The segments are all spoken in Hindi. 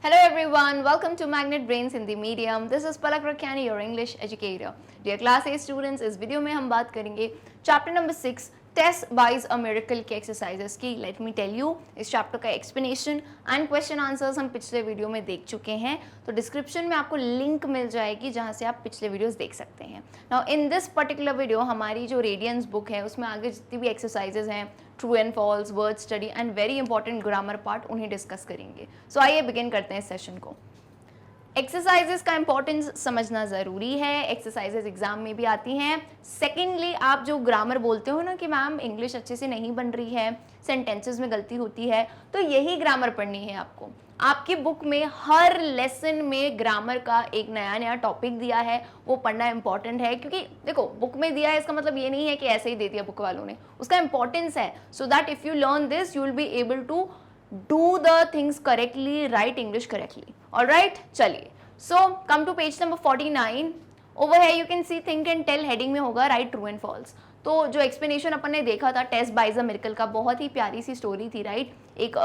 Hello everyone, welcome to Magnet Brains Hindi Medium. This is Palak Rakhani, your English educator. Dear Class A students, इस वीडियो में हम बात करेंगे chapter number 6 Tess buys a miracle के एक्सरसाइजेस की. लेट मी टेल यू, इस चैप्टर का एक्सप्लेनेशन एंड क्वेश्चन आंसर्स हम पिछले वीडियो में देख चुके हैं, तो डिस्क्रिप्शन में आपको लिंक मिल जाएगी जहां से आप पिछले वीडियोस देख सकते हैं. Now in this particular video हमारी जो रेडियंस बुक है उसमें आगे जितनी भी एक्सरसाइजेस हैं, true and false, word study and very important grammar part, उन्हें डिस्कस करेंगे. सो आइए बिगिन करते हैं इस सेशन को. एक्सरसाइजेस का इंपॉर्टेंस समझना ज़रूरी है. एक्सरसाइजेस एग्जाम में भी आती हैं. सेकेंडली, आप जो ग्रामर बोलते हो ना कि मैम इंग्लिश अच्छे से नहीं बन रही है, सेंटेंसेस में गलती होती है, तो यही ग्रामर पढ़नी है आपको. आपकी बुक में हर लेसन में ग्रामर का एक नया नया टॉपिक दिया है, वो पढ़ना इंपॉर्टेंट है. क्योंकि देखो, बुक में दिया है इसका मतलब ये नहीं है कि ऐसे ही दे दिया बुक वालों ने, उसका इंपॉर्टेंस है. So that if you learn this you will be able to do the things correctly, write English correctly. All right, चलिए. So come to page number 49. Over here you can see think and tell heading में होगा write true and false. तो जो एक्सप्लेनेशन अपन ने देखा था टेस्ट बाइज अ मिरेकल का, बहुत ही प्यारी सी स्टोरी थी, राइट. एक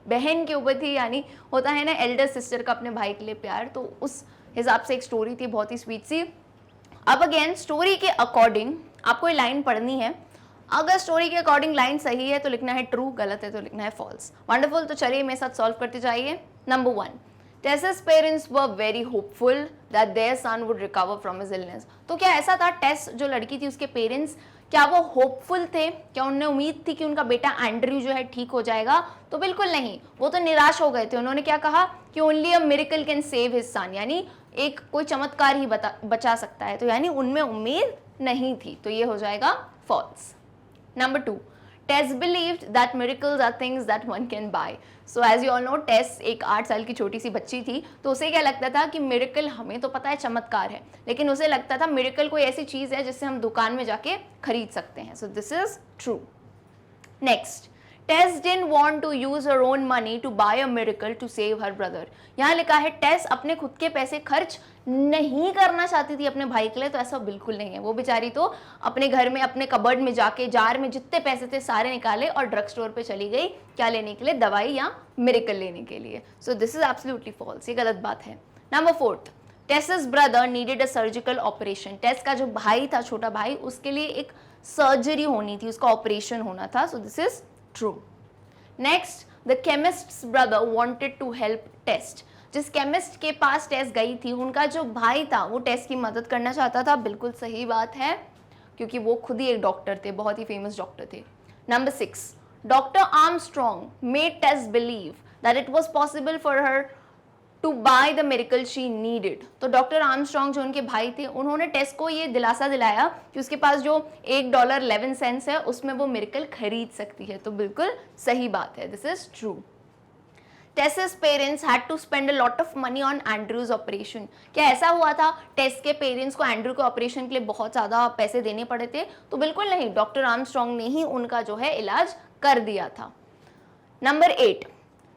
बहन के ऊपर थी, यानी होता है ना एल्डर सिस्टर का अपने भाई के लिए प्यार, तो उस हिसाब से एक स्टोरी थी, बहुत ही स्वीट सी. अब अगेन स्टोरी के अकॉर्डिंग आपको ये लाइन पढ़नी है. अगर स्टोरी के अकॉर्डिंग लाइन सही है तो लिखना है ट्रू, गलत है तो लिखना है फॉल्स. वंडरफुल. तो चलिए मेरे साथ सॉल्व करते जाइए. Number 1, Tess's parents were very hopeful that their son would recover from his illness. तो क्या ऐसा था, टेस जो लड़की थी उसके पेरेंट्स क्या वो होपफुल थे? क्या उन्हें उम्मीद थी कि उनका बेटा एंड्रयू जो है ठीक हो जाएगा? तो बिल्कुल नहीं, वो तो निराश हो गए थे. उन्होंने क्या कहा कि only a miracle can save his son, यानी एक कोई चमत्कार ही बचा सकता है. तो यानी उनमें उम्मीद नहीं थी, तो ये हो जाएगा false. Number 2, Tess believed that miracles are things that one can buy. So as you all know, Tess एक 8 साल की छोटी सी बच्ची थी, तो उसे क्या लगता था कि मिरेकल, हमें तो पता है चमत्कार है, लेकिन उसे लगता था मिरेकल कोई ऐसी चीज़ है जिससे हम दुकान में जाके खरीद सकते हैं. So this is true. Next, Tess didn't want to use her own money to buy a miracle to save her brother. यहाँ लिखा है टेस अपने खुद के पैसे खर्च नहीं करना चाहती थी अपने भाई के लिए, तो ऐसा बिल्कुल नहीं है. वो बेचारी तो अपने घर में अपने कबर्ड में जाके जार में जितने पैसे थे सारे निकाले और ड्रग स्टोर पे चली गई. क्या लेने के लिए? दवाई या मिरेकल लेने के लिए. So this is absolutely false, ये गलत बात है. Number 4, Tess's brother needed a surgical operation. Tess का जो भाई था, छोटा भाई, उसके लिए एक सर्जरी होनी थी, उसका ऑपरेशन होना था. So this is true. Next, the chemist's brother wanted to help Tess. जिस केमिस्ट के पास टेस गई थी, उनका जो भाई था वो टेस की मदद करना चाहता था. बिल्कुल सही बात है, क्योंकि वो खुद ही एक डॉक्टर थे, बहुत ही फेमस डॉक्टर थे. Number 6, doctor Armstrong made Tess believe that it was possible for her to buy the miracle she needed. तो डॉक्टर आर्मस्ट्रॉन्ग जो उनके भाई थे, उन्होंने टेस को ये दिलासा दिलाया कि उसके पास जो $1.11 है उसमें वो मिरेकल खरीद सकती है. तो बिल्कुल सही बात है, this is true. Tess's parents had to spend a lot of money on Andrew's operation. क्या ऐसा हुआ था टेस के पेरेंट्स को एंड्रू के ऑपरेशन के लिए बहुत ज़्यादा पैसे देने पड़े थे? तो बिल्कुल नहीं, डॉक्टर आर्मस्ट्रॉन्ग ने ही उनका जो है इलाज कर दिया था. Number 8,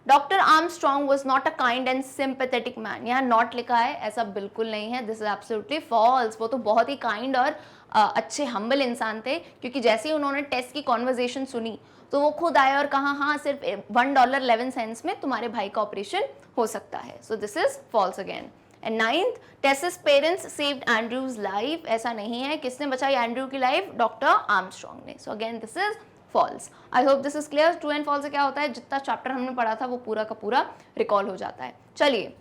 doctor Armstrong was not a kind and sympathetic man. यहाँ नॉट लिखा है, ऐसा बिल्कुल नहीं है. This is absolutely false. वो तो बहुत ही काइंड और अच्छे हम्बल इंसान थे, क्योंकि जैसे ही उन्होंने टेस्ट की कॉन्वर्जेशन सुनी तो वो खुद आए और कहा हाँ सिर्फ $1.11 में तुम्हारे भाई का ऑपरेशन हो सकता है. So this is false again. And 9th, Tess's parents saved Andrew's life. ऐसा नहीं है. किसने बचाई एंड्रू की लाइफ? डॉक्टर आर्मस्ट्रॉन्ग ने. So again this is false. I hope this is clear. True and false से क्या होता है, जितना चैप्टर हमने पढ़ा था वो पूरा का पूरा रिकॉल हो जाता है. चलिए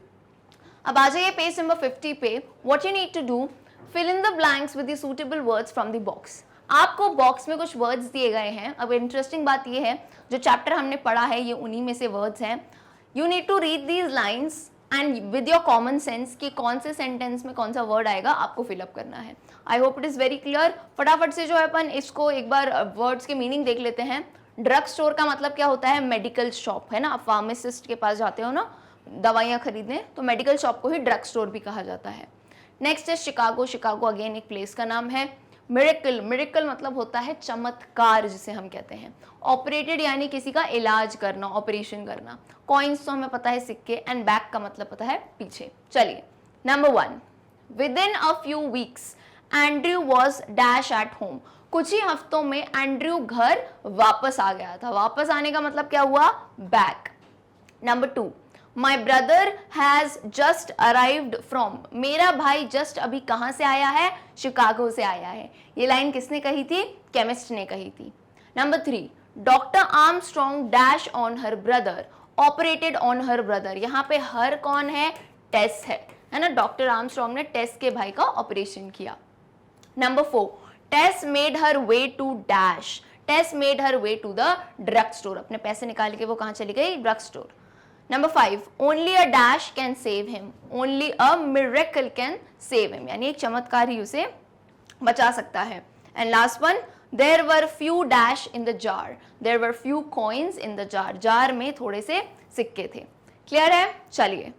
अब आ जाइए पेज नंबर 50 पे. What you need to do, fill in the blanks with the suitable words from the box. आपको बॉक्स में कुछ वर्ड्स दिए गए हैं. अब इंटरेस्टिंग बात ये है, जो चैप्टर हमने पढ़ा है ये उन्हीं में से वर्ड्स हैं. You need to read these lines and with your common sense कि कौन से सेंटेंस में कौन सा वर्ड आएगा आपको फिलअप करना है. I hope it is very clear. फटाफट से जो है अपन इसको एक बार वर्ड्स के मीनिंग देख लेते हैं. ड्रग स्टोर का मतलब क्या होता है? मेडिकल शॉप है ना. आप फार्मासिस्ट के पास जाते हो ना दवाइयाँ खरीदने, तो मेडिकल शॉप को ही ड्रग स्टोर भी कहा जाता है. नेक्स्ट है शिकागो. शिकागो अगेन एक प्लेस का नाम है. मिरेकल, मिरेकल मतलब होता है चमत्कार जिसे हम कहते हैं. ऑपरेटेड यानी किसी का इलाज करना, ऑपरेशन करना. कॉइन्स तो हमें पता है सिक्के, एंड बैक का मतलब पता है पीछे. चलिए number 1, with in a few weeks Andrew was dash at home. कुछ ही हफ्तों में एंड्रयू घर वापस आ गया था. वापस आने का मतलब क्या हुआ? Back. Number 2, my brother has just arrived from, मेरा भाई जस्ट अभी कहाँ से आया है, शिकागो से आया है। ये लाइन किसने कही थी, केमिस्ट ने कही थी। Number 3, doctor Armstrong dash on her brother, operated on her brother, यहाँ पे हर कौन है, टेस है ना, डॉक्टर आर्मस्ट्रॉन्ग ने टेस के भाई का ऑपरेशन किया। Number 4, Tess made her way to dash, Tess made her way to the drug store, अपने पैसे निकाल के वो कहाँ चली गई, drug store. Number 5, only a dash can save him, only a miracle can save him, यानी एक चमत्कार ही उसे बचा सकता है। And last one, there were few dash in the jar, there were few coins in the jar, jar में थोड़े से सिक्के थे। क्लियर है, चलिए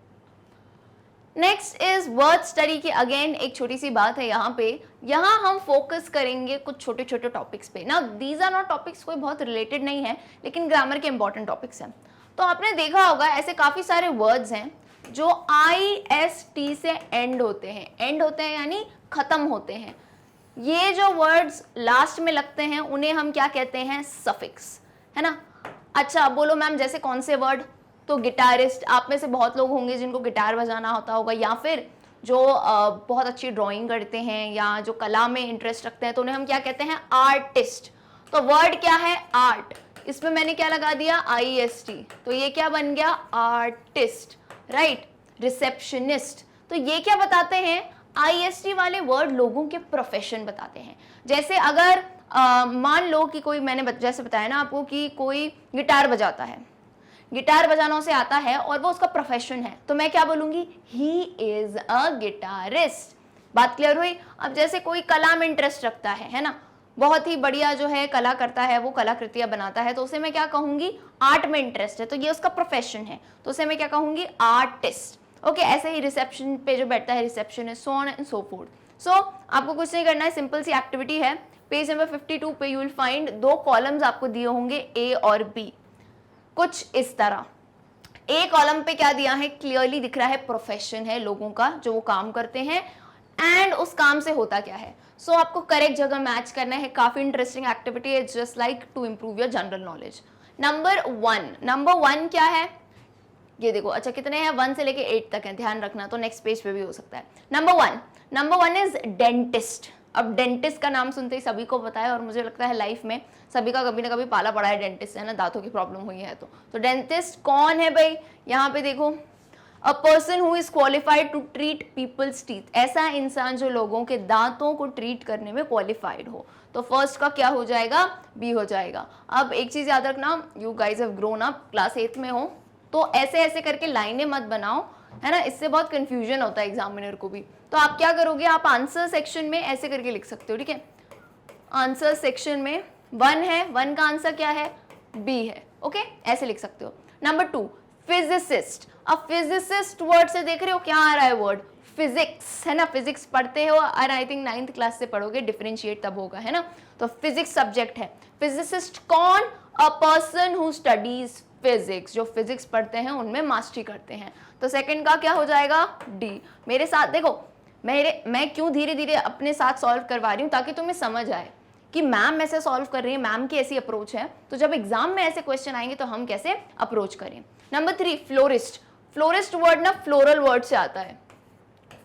नेक्स्ट इज वर्ड स्टडी की अगेन एक छोटी सी बात है यहाँ पे, यहाँ हम फोकस करेंगे कुछ छोटे छोटे टॉपिक्स पे ना, दीज आर नॉट टॉपिक्स कोई बहुत रिलेटेड नहीं है, लेकिन ग्रामर के इंपॉर्टेंट टॉपिक्स हैं। तो आपने देखा होगा ऐसे काफी सारे वर्ड्स हैं जो IST से एंड होते हैं यानी खत्म होते हैं। ये जो वर्ड्स लास्ट में लगते हैं उन्हें हम क्या कहते हैं, सफिक्स, है ना। अच्छा बोलो मैम जैसे कौन से वर्ड, तो गिटारिस्ट, आप में से बहुत लोग होंगे जिनको गिटार बजाना होता होगा, या फिर जो बहुत अच्छी ड्राइंग करते हैं या जो कला में इंटरेस्ट रखते हैं तो उन्हें हम क्या कहते हैं, आर्टिस्ट। तो वर्ड क्या है, आर्ट, इसमें मैंने क्या लगा दिया, IST, तो ये क्या बन गया, आर्टिस्ट, राइट। रिसेप्शनिस्ट, तो ये क्या बताते हैं, IST वाले वर्ड लोगों के प्रोफेशन बताते हैं। जैसे अगर मान लो कि कोई, मैंने जैसे बताया ना आपको कि कोई गिटार बजाता है, गिटार बजाना उसे आता है और वो उसका प्रोफेशन है, तो मैं क्या बोलूंगी, ही इज अ गिटारिस्ट। बात क्लियर हुई। अब जैसे कोई कला में इंटरेस्ट रखता है ना, बहुत ही बढ़िया जो है कला करता है, वो कलाकृतियां बनाता है, तो उसे मैं क्या कहूंगी, आर्ट में इंटरेस्ट है, तो ये उसका प्रोफेशन है, तो उसे मैं क्या कहूंगी, आर्टिस्ट। ओके, ऐसे ही रिसेप्शन पे जो बैठता है receptionist, so on and so forth. So आपको कुछ नहीं करना है, सिंपल सी एक्टिविटी है। पेज नंबर 52 पे यू विल फाइंड 2 कॉलम्स आपको दिए होंगे A और B, कुछ इस तरह। A कॉलम पे क्या दिया है, क्लियरली दिख रहा है प्रोफेशन है लोगों का जो वो काम करते हैं, एंड उस काम से होता क्या है। सो आपको करेक्ट जगह मैच करना है। काफी इंटरेस्टिंग एक्टिविटी है, just like to improve your general knowledge. Number 1 क्या है, ये देखो। अच्छा कितने हैं, 1 से लेके 8 तक है, ध्यान रखना, तो नेक्स्ट पेज पे भी हो सकता है। Number 1 is dentist. अब डेंटिस्ट का नाम सुनते ही सभी को पता है, और मुझे लगता है लाइफ में सभी का कभी ना कभी पाला पड़ा है डेंटिस्ट, है ना, दांतों की प्रॉब्लम हुई है तो डेंटिस्ट कौन है भाई, यहाँ पे देखो, a person who is qualified to treat people's teeth, ऐसा इंसान जो लोगों के दांतों को ट्रीट करने में क्वालिफाइड हो। तो फर्स्ट का क्या हो जाएगा, बी हो जाएगा। अब एक चीज याद रखना, you guys have grown up, class 8 में हो, तो ऐसे ऐसे करके लाइनें मत बनाओ, है ना, इससे बहुत कंफ्यूजन होता है एग्जामिनर को भी। तो आप क्या करोगे, आप आंसर सेक्शन में ऐसे करके लिख सकते हो, ठीक है। आंसर सेक्शन में 1 है, 1 का आंसर क्या है, बी है, ओके, ऐसे लिख सकते हो। Number 2 physicist. अब फिजिसिस्ट वर्ड से देख रहे हो क्या आ रहा है, वर्ड फिजिक्स, है ना, फिजिक्स पढ़ते हो और आई थिंक 9th क्लास से पढ़ोगे, डिफरेंशिएट तब होगा, है ना। तो फिजिक्स सब्जेक्ट है। फिजिसिस्ट कौन, अ पर्सन हु स्टडीज फिजिक्स, जो फिजिक्स पढ़ते हैं उनमें मास्टरी करते हैं। तो सेकंड का क्या हो जाएगा, डी। मेरे साथ देखो, मैं क्यों धीरे धीरे अपने साथ सॉल्व करवा रही हूँ, ताकि तुम्हें समझ आए कि मैम ऐसे सॉल्व कर रही है, मैम की ऐसी अप्रोच है, तो जब एग्जाम में ऐसे क्वेश्चन आएंगे तो हम कैसे अप्रोच करें। Number 3 florist. फ्लोरिस्ट वर्ड ना फ्लोरल वर्ड से आता है।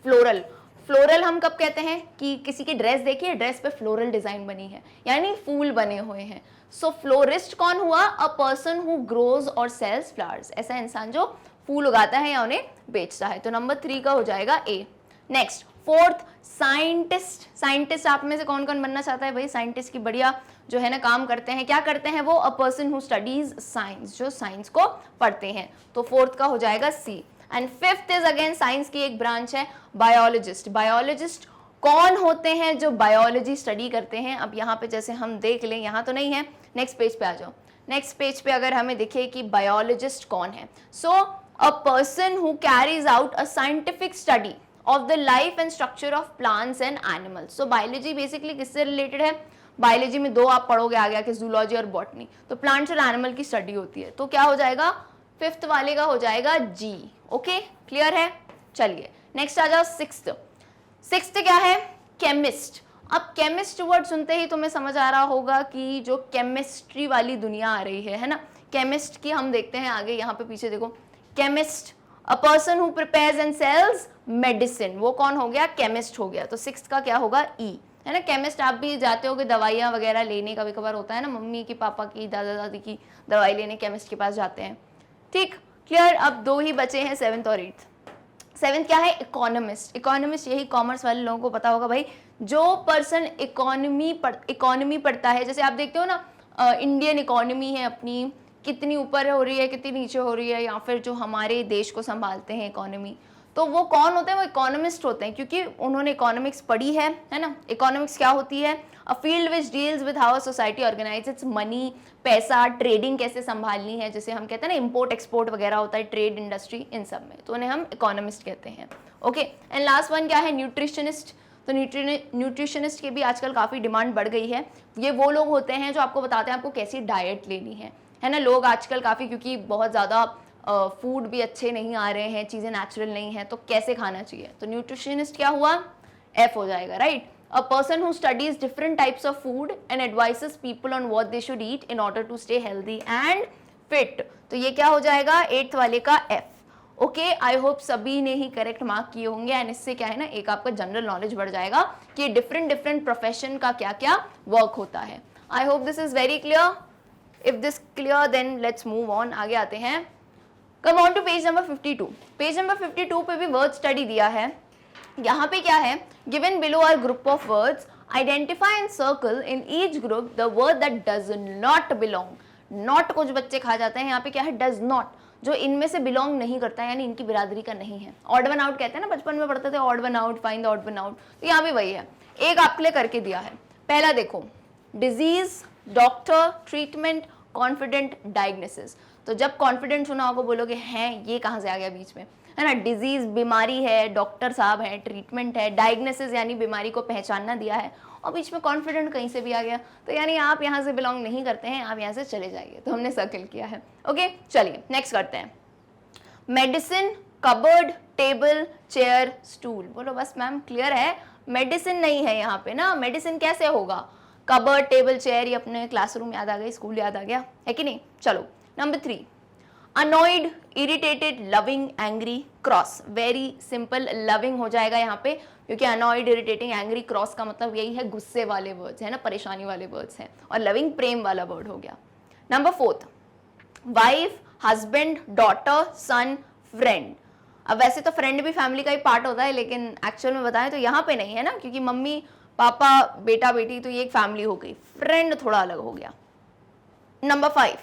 फ्लोरल हम कब कहते हैं कि किसी की ड्रेस देखिए, ड्रेस पे फ्लोरल डिजाइन बनी है, यानी फूल बने हुए हैं। सो फ्लोरिस्ट कौन हुआ, अ पर्सन हु ग्रोज और सेल्स फ्लावर्स, ऐसा इंसान जो फूल उगाता है या उन्हें बेचता है। तो नंबर 3 का हो जाएगा ए। Next 4th scientist. साइंटिस्ट आप में से कौन कौन बनना चाहता है भाई, साइंटिस्ट की बढ़िया जो है ना काम करते हैं, क्या करते हैं वो, a person who studies science, जो साइंस को पढ़ते हैं। तो 4th का हो जाएगा C. And 5th is again science की एक ब्रांच है, बायोलॉजिस्ट। बायोलॉजिस्ट कौन होते हैं, जो बायोलॉजी स्टडी करते हैं। अब यहाँ पे जैसे हम देख लें, यहाँ तो नहीं है, नेक्स्ट पेज पे आ जाओ। नेक्स्ट पेज पे अगर हमें दिखे कि बायोलॉजिस्ट कौन है, so a person who carries out a scientific study of the life and structure of plants and animals. So biology basically किससे रिलेटेड है, बायोलॉजी में 2 आप पढ़ोगे आगे आके, जूलॉजी और बॉटनी। तो प्लांट्स और एनिमल की स्टडी होती है। तो क्या हो जाएगा, 5th वाले का हो जाएगा जी। ओके, क्लियर है। चलिए नेक्स्ट आ जाओ 6th क्या है, केमिस्ट। अब केमिस्ट वर्ड सुनते ही तुम्हें समझ आ रहा होगा कि जो केमिस्ट्री वाली दुनिया आ रही है ना। केमिस्ट की हम देखते हैं आगे, यहाँ पे पीछे देखो, chemist a person who prepares and sells medicine, वो कौन हो गया? केमिस्ट हो गया। तो 6 का क्या होगा? ई, है ना। केमिस्ट आप भी जाते हो कि दवाइयाँ वगैरह लेने, कभी कभार होता है ना, मम्मी की, पापा की, दादा दादी की दवाई लेने केमिस्ट के पास जाते हैं। ठीक, क्लियर। अब 2 ही बचे हैं, 7th और 8th। 7th क्या है? इकोनॉमिस्ट। इकोनॉमिस्ट यही कॉमर्स वाले लोगों को पता होगा भाई, जो पर्सन इकोनॉमी पढ़ता है। जैसे आप देखते हो ना, इंडियन इकोनॉमी है अपनी, कितनी ऊपर हो रही है, कितनी नीचे हो रही है, या फिर जो हमारे देश को संभालते हैं इकोनॉमी, तो वो कौन होते हैं? वो इकोनॉमिस्ट होते हैं, क्योंकि उन्होंने इकोनॉमिक्स पढ़ी है ना। इकोनॉमिक्स क्या होती है? A field which deals with how a society organize its money, पैसा, ट्रेडिंग कैसे संभालनी है, जैसे हम कहते हैं ना इंपोर्ट एक्सपोर्ट वगैरह होता है, ट्रेड इंडस्ट्री, इन सब में, तो उन्हें हम इकोनॉमिस्ट कहते हैं। ओके, एंड लास्ट वन क्या है? न्यूट्रिशनिस्ट। तो न्यूट्रिशनिस्ट की भी आजकल काफ़ी डिमांड बढ़ गई है। ये वो लोग होते हैं जो आपको बताते हैं आपको कैसी डाइट लेनी है ना। लोग आजकल काफ़ी, क्योंकि बहुत ज़्यादा फूड भी अच्छे नहीं आ रहे हैं, चीज़ें नेचुरल नहीं है, तो कैसे खाना चाहिए, तो न्यूट्रिशनिस्ट क्या हुआ? एफ हो जाएगा, right. A person who studies different types of food and advises people on what they should eat in order to stay healthy and fit, तो ये क्या हो जाएगा? 8th वाले का एफ। ओके, आई होप सभी ने ही करेक्ट मार्क किए होंगे, एंड इससे क्या है ना, एक आपका जनरल नॉलेज बढ़ जाएगा कि डिफरेंट प्रोफेशन का क्या क्या वर्क होता है। I hope this is very clear. If this clear then let's move on, आगे आते हैं। Come on to page number 52। Page number 52 पे भी वर्ड स्टडी दिया है। यहाँ पे क्या है? Given below are group of words, identify and circle in each group the word that does not belong. Not कुछ बच्चे खा जाते हैं, यहाँ पे क्या है? डज नॉट, जो इनमें से बिलोंग नहीं करता है, यानी इनकी बिरादरी का नहीं है। ऑड वन आउट कहते हैं ना, बचपन में पढ़ते थे odd one out, find the odd one out, तो यहाँ भी वही है। एक आपके लिए करके दिया है। पहला देखो, disease, doctor, treatment, confident, diagnosis. तो जब कॉन्फिडेंट सुना होगा बोलोगे हैं ये कहाँ से आ गया बीच में, है ना। डिजीज बीमारी है, डॉक्टर साहब है, ट्रीटमेंट है, डायग्नोसिस यानी बीमारी को पहचानना दिया है, और बीच में कॉन्फिडेंट कहीं से भी आ गया, तो यानी आप यहाँ से बिलोंग नहीं करते हैं, आप यहाँ से चले जाइए। तो हमने सर्कल किया है। ओके, चलिए नेक्स्ट करते हैं। Medicine, cupboard, table, chair, stool. बोलो बस मैम क्लियर है? मेडिसिन नहीं है यहाँ पे ना, मेडिसिन कैसे होगा? कबर्ड, टेबल, चेयर, ये अपने क्लासरूम याद आ गई, स्कूल याद आ गया है कि नहीं। चलो number 3, annoyed, irritated, loving, angry, cross. Very simple, loving हो जाएगा यहाँ पे, क्योंकि अनॉइड, इरिटेटिंग, एंग्री, क्रॉस का मतलब यही है गुस्से वाले वर्ड्स है ना, परेशानी वाले वर्ड्स हैं, और लविंग प्रेम वाला वर्ड हो गया। नंबर 4, वाइफ, हस्बैंड, डॉटर, सन, फ्रेंड। अब वैसे तो फ्रेंड भी फैमिली का ही पार्ट होता है, लेकिन एक्चुअल में बताएं तो यहाँ पे नहीं है ना, क्योंकि मम्मी पापा बेटा बेटी तो ये एक फैमिली हो गई, फ्रेंड थोड़ा अलग हो गया। Number 5,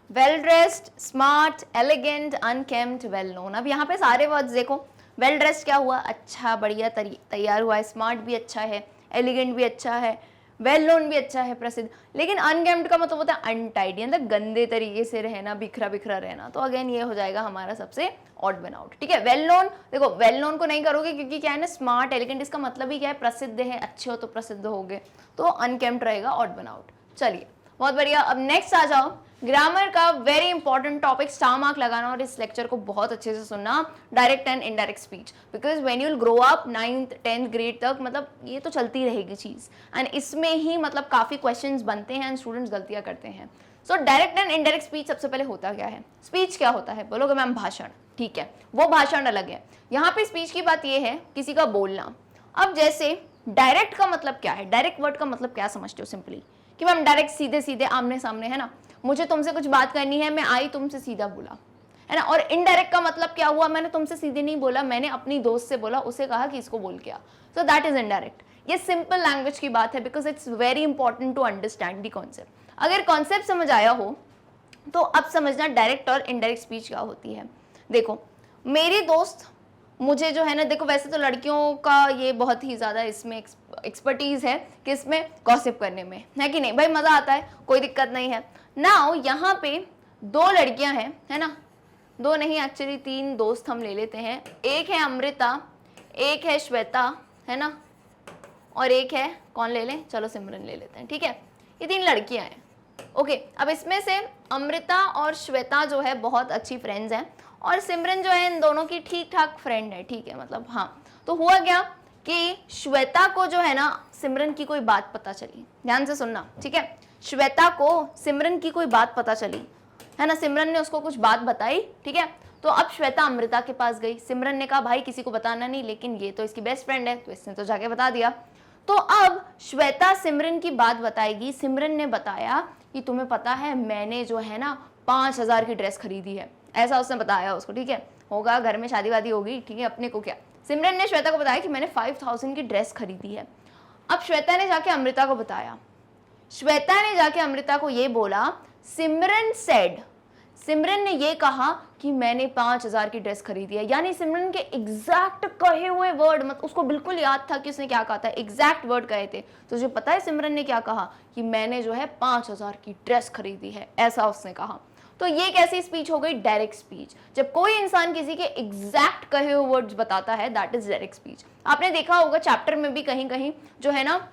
well dressed, smart, elegant, unkempt, well known. अब यहाँ पे सारे वर्ड्स देखो, वेल ड्रेस्ड क्या हुआ? अच्छा, बढ़िया तैयार हुआ है, स्मार्ट भी अच्छा है, एलिगेंट भी अच्छा है, वेल नोन भी अच्छा है, प्रसिद्ध। लेकिन अनकेम्ड का मतलब होता है अनटाइडी, मतलब गंदे तरीके से रहना, बिखरा बिखरा रहना, तो अगेन ये हो जाएगा हमारा सबसे ऑड वन आउट। ठीक है, वेल नोन, देखो वेल नोन को नहीं करोगे, क्योंकि क्या है ना, स्मार्ट, एलिगेंट, इसका मतलब ही क्या है? प्रसिद्ध है, अच्छे हो तो प्रसिद्ध हो गए, तो अनकेम्ड रहेगा, ऑड वन आउट। चलिए बहुत बढ़िया। अब नेक्स्ट आ जाओ, ग्रामर का very important topic, star mark लगाना, और इस लेक्चर को बहुत अच्छे से सुनना, direct and indirect speech, because when you will grow up 9th 10th grade तक, मतलब ये तो चलती रहेगी चीज, एंड इसमें ही मतलब काफी क्वेश्चंस बनते हैं एंड स्टूडेंट्स गलतियां करते हैं। So direct and indirect speech, सबसे पहले होता क्या है? स्पीच क्या होता है? बोलोगे मैम भाषण, ठीक है, वो भाषण अलग है। यहाँ पे स्पीच की बात ये है किसी का बोलना। अब जैसे डायरेक्ट का मतलब क्या है? डायरेक्ट वर्ड का मतलब क्या समझते हो? सिंपली कि मैम डायरेक्ट, सीधे सीधे, आमने सामने, है ना, मुझे तुमसे कुछ बात करनी है, मैं आई तुमसे सीधा बोला, है ना। और इनडायरेक्ट का मतलब क्या हुआ? मैंने तुमसे सीधे नहीं बोला, मैंने अपनी दोस्त से बोला, उसे कहा कि इसको बोल के आ, सो दैट इज इनडायरेक्ट। ये सिंपल लैंग्वेज की बात है, because it's very important to understand the concept. अगर कॉन्सेप्ट समझ आया हो तो अब समझना डायरेक्ट और इनडायरेक्ट स्पीच क्या होती है। देखो मेरी दोस्त मुझे जो है ना, देखो वैसे तो लड़कियों का ये बहुत ही ज़्यादा इसमें एक्सपर्टीज़ है कि इसमें गॉसिप करने में, है कि नहीं भाई, मज़ा आता है, कोई दिक्कत नहीं है। नाउ यहाँ पे 2 लड़कियाँ हैं, है ना, 2 नहीं एक्चुअली 3 दोस्त हम ले लेते हैं। एक है अमृता, एक है श्वेता, है ना, और एक है कौन ले लें? चलो सिमरन ले लेते हैं, ठीक है। ये 3 लड़कियाँ हैं। ओके, अब इसमें से अमृता और श्वेता जो है बहुत अच्छी फ्रेंड्स हैं, और सिमरन जो है इन दोनों की ठीक ठाक फ्रेंड है, ठीक है, मतलब हाँ। तो हुआ क्या कि श्वेता को जो है ना सिमरन की कोई बात पता चली, ध्यान से सुनना, ठीक है। श्वेता को सिमरन की कोई बात पता चली, है ना, सिमरन ने उसको कुछ बात बताई, ठीक है। तो अब श्वेता अमृता के पास गई। सिमरन ने कहा भाई किसी को बताना नहीं, लेकिन ये तो इसकी बेस्ट फ्रेंड है तो इसने तो जाके बता दिया। तो अब श्वेता सिमरन की बात बताएगी। सिमरन ने बताया कि तुम्हें पता है मैंने जो है ना 5,000 की ड्रेस खरीदी है, ऐसा उसने बताया उसको। ठीक है, होगा घर में शादी वादी होगी, ठीक है, अपने को क्या। सिमरन ने श्वेता को बताया कि मैंने 5,000 की ड्रेस खरीदी है। अब श्वेता ने जाके अमृता को बताया। श्वेता ने जाके अमृता को ये बोला, सिमरन ने ये कहा कि मैंने 5,000 की ड्रेस खरीदी है। यानी सिमरन के एग्जैक्ट कहे हुए वर्ड, मतलब उसको बिल्कुल याद था कि उसने क्या कहा था, एग्जैक्ट वर्ड कहे थे। तो तुझे पता है सिमरन ने क्या कहा कि मैंने जो है 5,000 की ड्रेस खरीदी है, ऐसा उसने कहा। तो ये कैसी स्पीच हो गई, डायरेक्ट स्पीच। जब कोई इंसान किसी के एग्जैक्ट कहे हुए वर्ड्स बताता है, दैट इज डायरेक्ट स्पीच। आपने देखा होगा चैप्टर में भी कहीं कहीं जो है ना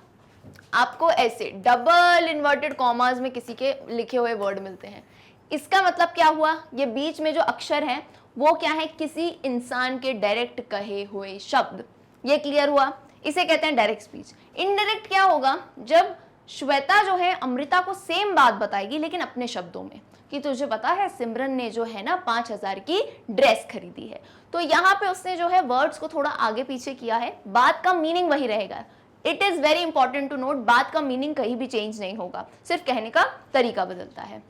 आपको ऐसे डबल इन्वर्टेड कॉमास में किसी के लिखे हुए वर्ड मिलते हैं। इसका मतलब क्या हुआ, ये बीच में जो अक्षर है वो क्या है, किसी इंसान के डायरेक्ट कहे हुए शब्द। ये क्लियर हुआ, इसे कहते हैं डायरेक्ट स्पीच। इनडायरेक्ट क्या होगा, जब श्वेता जो है अमृता को सेम बात बताएगी लेकिन अपने शब्दों में, कि तुझे पता है सिमरन ने जो है ना 5,000 की ड्रेस खरीदी है। तो यहाँ पे उसने जो है वर्ड्स को थोड़ा आगे पीछे किया है, बात का मीनिंग वही रहेगा। It is very important to note, बात का मीनिंग कहीं भी चेंज नहीं होगा, सिर्फ कहने का तरीका बदलता है।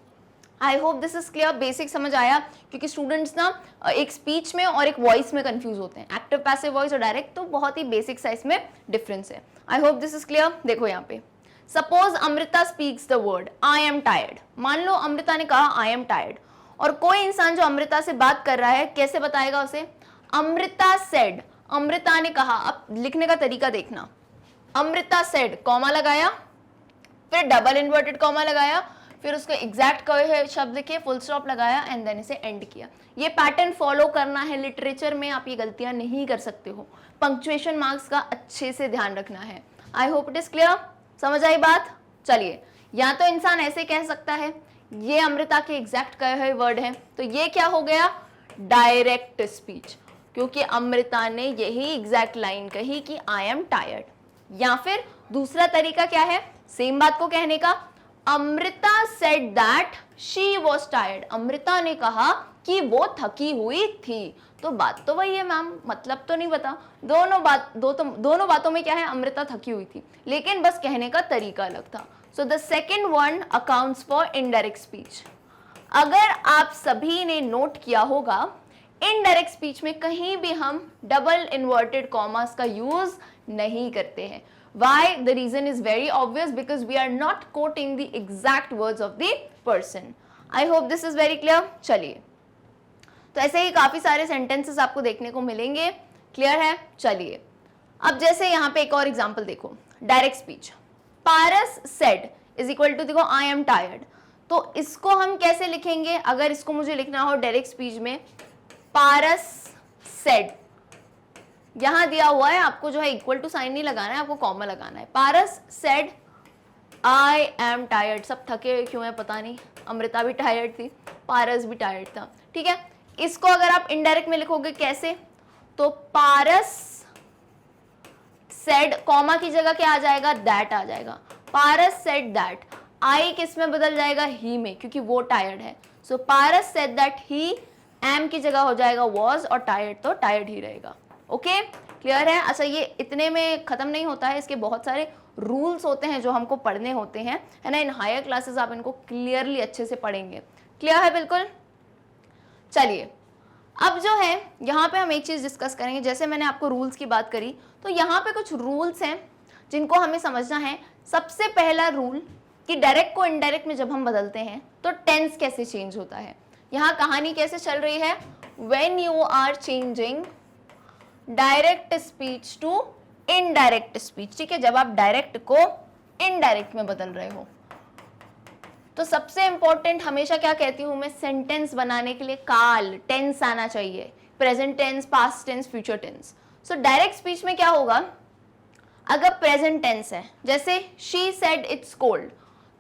I hope this is clear, basic समझ आया, क्योंकि स्टूडेंट्स ना एक स्पीच में और एक वॉइस में कंफ्यूज होते हैं, एक्टिव पैसिव वॉइस और डायरेक्ट, तो बहुत ही बेसिक सा इसमें डिफरेंस है। I hope this is clear. देखो यहाँ पे, suppose Amrita speaks the word I am tired. मान लो अमृता ने कहा आई एम टायर्ड, और कोई इंसान जो अमृता से बात कर रहा है कैसे बताएगा उसे, अमृता सेड, अमृता ने कहा। अब लिखने का तरीका देखना, अमृता सेड कॉमा लगाया, फिर डबल इन्वर्टेड कॉमा लगाया, फिर उसको एग्जैक्ट कहे शब्द लिखे, फुल स्टॉप लगाया एंड देन इसे एंड किया। ये पैटर्न फॉलो करना है लिटरेचर में, आप ये गलतियां नहीं कर सकते हो। पंक्चुएशन मार्क्स का अच्छे से ध्यान रखना है। I hope it is clear, समझ आई बात। चलिए, या तो इंसान ऐसे कह सकता है, ये अमृता के एग्जैक्ट कहे हुए वर्ड है, तो ये क्या हो गया, डायरेक्ट स्पीच, क्योंकि अमृता ने यही एग्जैक्ट लाइन कही कि आई एम टायर्ड। या फिर दूसरा तरीका क्या है सेम बात को कहने का, Amrita said that she was tired, Amrita ने कहा कि वो थकी हुई थी। तो बात तो वही है मैम, मतलब तो नहीं बता, दोनों बातों में क्या है, अमृता थकी हुई थी, लेकिन बस कहने का तरीका अलग था। So the second one accounts for indirect speech. अगर आप सभी ने नोट किया होगा, इनडायरेक्ट स्पीच में कहीं भी हम डबल इन्वर्टेड कॉमास का यूज नहीं करते हैं। Why? The reason is very obvious, because we are not quoting the exact words of the person. I hope this is very clear. चलिए, तो ऐसे ही काफी सारे सेंटेंसेस आपको देखने को मिलेंगे। क्लियर है? चलिए, अब जैसे यहाँ पे एक और एग्जांपल देखो, direct speech. Paras said is equal to, देखो आई एम टायर्ड, तो इसको हम कैसे लिखेंगे, अगर इसको मुझे लिखना हो डायरेक्ट स्पीच में, पारस सेड, यहां दिया हुआ है, आपको जो है इक्वल टू साइन नहीं लगाना है, आपको कॉमा लगाना है। पारस सेड आई एम टायर्ड, सब थके क्यों है पता नहीं, अमृता भी टायर्ड थी, पारस भी टायर्ड था। ठीक है, इसको अगर आप इनडायरेक्ट में लिखोगे कैसे, तो पारस सेड, कॉमा की जगह क्या आ जाएगा, दैट आ जाएगा। पारस सेड दैट, आई किस में बदल जाएगा, ही में, क्योंकि वो टायर्ड है। सो पारस सेड दैट ही, एम की जगह हो जाएगा वॉज, और टायर्ड तो टायर्ड ही रहेगा। ओके, क्लियर है। अच्छा, ये इतने में खत्म नहीं होता है, इसके बहुत सारे रूल्स होते हैं जो हमको पढ़ने होते हैं, है ना। इन हायर क्लासेस आप इनको क्लियरली अच्छे से पढ़ेंगे। क्लियर है बिल्कुल। चलिए, अब जो है यहाँ पे हम एक चीज डिस्कस करेंगे। जैसे मैंने आपको रूल्स की बात करी, तो यहाँ पे कुछ रूल्स हैं जिनको हमें समझना है। सबसे पहला रूल कि डायरेक्ट को इनडायरेक्ट में जब हम बदलते हैं तो टेंस कैसे चेंज होता है। यहाँ कहानी कैसे चल रही है, when you are changing direct speech to indirect speech. ठीक है, जब आप डायरेक्ट को इनडायरेक्ट में बदल रहे हो, तो सबसे इंपॉर्टेंट हमेशा क्या कहती हूं मैं, सेंटेंस बनाने के लिए काल, टेंस आना चाहिए, present tense, past tense, future tense. So direct speech में क्या होगा, अगर प्रेजेंट टेंस है, जैसे शी सेड इट्स कोल्ड,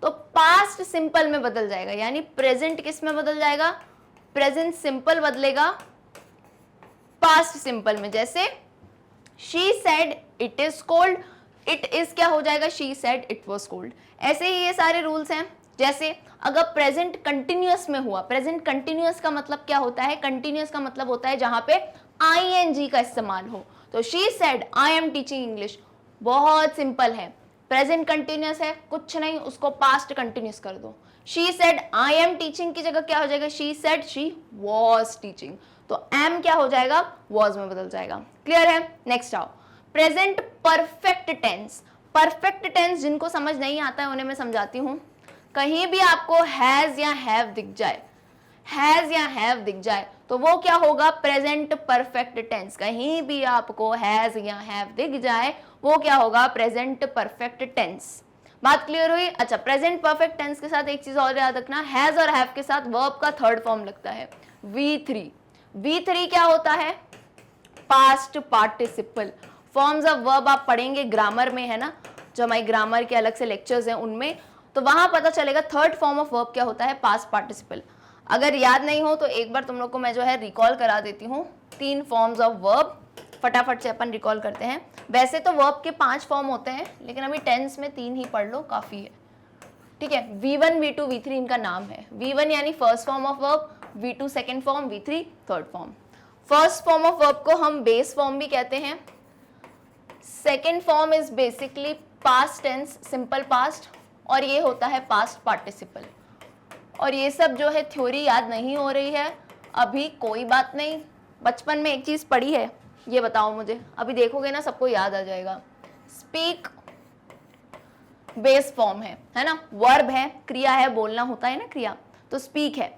तो पास्ट सिंपल में बदल जाएगा, यानी प्रेजेंट किस में बदल जाएगा, प्रेजेंट सिंपल बदलेगा पास्ट सिंपल में। जैसे she said it is cold, it is क्या हो जाएगा, she said it was cold. ऐसे ही ये सारे रूल्स हैं। जैसे अगर प्रेजेंट कंटिन्यूअस में हुआ, प्रेजेंट कंटिन्यूअस का मतलब क्या होता है, कंटिन्यूअस का मतलब होता है जहां पे आईएनजी का इस्तेमाल हो। तो she said I am teaching English, बहुत सिंपल है, प्रेजेंट कंटिन्यूअस है, कुछ नहीं, उसको पास्ट कंटिन्यूअस कर दो। She said I am teaching की जगह क्या हो जाएगा, she said she was teaching, तो एम क्या हो जाएगा, वॉज में बदल जाएगा। क्लियर है? नेक्स्ट आओ, present perfect tense. Perfect tense जिनको समझ नहीं आता है उन्हें मैं समझाती हूं। कहीं भी आपको हैज या हैव दिख जाए, हैज या हैव दिख जाए तो वो क्या होगा, प्रेजेंट परफेक्ट टेंस। कहीं भी आपको हैज या हैव दिख जाए वो क्या होगा, प्रेजेंट परफेक्ट टेंस। बात क्लियर हुई? अच्छा, प्रेजेंट परफेक्ट टेंस के साथ एक चीज और याद रखना, हैज और हैव के साथ वर्ब का थर्ड फॉर्म लगता है V3। V3 क्या होता है, past participle. Forms of verb आप पढ़ेंगे ग्रामर में, है ना, जो हमारी ग्रामर के अलग से लेक्चर्स हैं उनमें, तो वहां पता चलेगा थर्ड फॉर्म ऑफ वर्ब क्या होता है, पास्ट पार्टिसिपल। अगर याद नहीं हो तो एक बार तुम लोग को मैं जो है रिकॉल करा देती हूँ 3 फॉर्म्स ऑफ वर्ब, फटाफट से अपन रिकॉल करते हैं। वैसे तो वर्ब के 5 फॉर्म होते हैं, लेकिन अभी टेंस में 3 ही पढ़ लो, काफी है। ठीक है, V1 V2 V3 इनका नाम है। V1 यानी first form of verb, V2 second form, V3 third form. First form of verb को हम बेस फॉर्म भी कहते हैं। Second form is basically past tense, simple past, और ये होता है पास्ट पार्टिसिपल। और ये सब जो है थ्योरी याद नहीं हो रही है अभी, कोई बात नहीं, बचपन में एक चीज पढ़ी है, ये बताओ मुझे, अभी देखोगे ना सबको याद आ जाएगा। स्पीक बेस फॉर्म है ना, वर्ब है, क्रिया है, बोलना होता है ना क्रिया, तो स्पीक है।